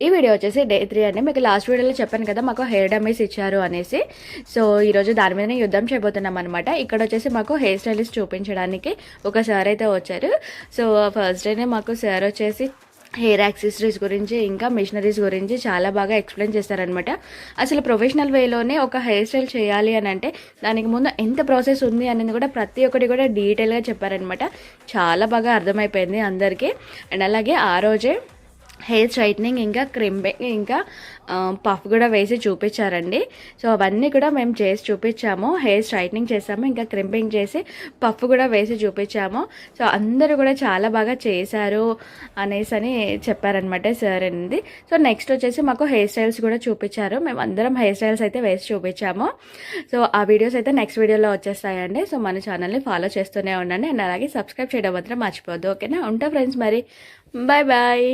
ఈ వీడియో వచ్చేసి డే 3 అండి. మీకు లాస్ట్ వీడియోలో చెప్పాను కదా మాకు హెయిర్ డమ్మీస్ ఇచ్చారు అనేసి. సో ఈరోజు దాని మీదనే యుద్ధం చేయబోతున్నాం అనమాట. ఇక్కడ వచ్చేసి మాకు హెయిర్ స్టైలిస్ట్ చూపించడానికి ఒక సార్ అయితే వచ్చారు. సో ఫస్ట్ డేనే మాకు సార్ వచ్చేసి హెయిర్ యాక్సెసరీస్ గురించి ఇంకా మిషనరీస్ గురించి చాలా బాగా ఎక్స్ప్లెయిన్ చేస్తారనమాట. అసలు ప్రొఫెషనల్ వేలోనే ఒక హెయిర్ స్టైల్ చేయాలి అని అంటే దానికి ముందు ఎంత ప్రాసెస్ ఉంది అనేది కూడా ప్రతి ఒక్కటి కూడా డీటెయిల్గా చెప్పారనమాట. చాలా బాగా అర్థమైపోయింది అందరికీ. అండ్ అలాగే ఆ రోజే హెయిర్ స్ట్రైట్నింగ్ ఇంకా క్రింపింగ్ ఇంకా పఫ్ కూడా వేసి చూపించారండి. సో అవన్నీ కూడా మేము చేసి చూపించాము. హెయిర్ స్ట్రైట్నింగ్ చేసాము, ఇంకా క్రింపింగ్ చేసి పఫ్ కూడా వేసి చూపించాము. సో అందరూ కూడా చాలా బాగా చేశారు అనేసి అని చెప్పారనమాట సార్ అనేది. సో నెక్స్ట్ వచ్చేసి మాకు హెయిర్ స్టైల్స్ కూడా చూపించారు. మేము అందరం హెయిర్ స్టైల్స్ అయితే వేసి చూపించాము. సో ఆ వీడియోస్ అయితే నెక్స్ట్ వీడియోలో వచ్చేస్తాయండి. సో మన ఛానల్ని ఫాలో చేస్తూనే ఉండండి. అండ్ అలాగే సబ్స్క్రైబ్ చేయడం మాత్రం మర్చిపోవద్దు. ఓకేనా? ఉంటా ఫ్రెండ్స్, మరి బాయ్ బాయ్.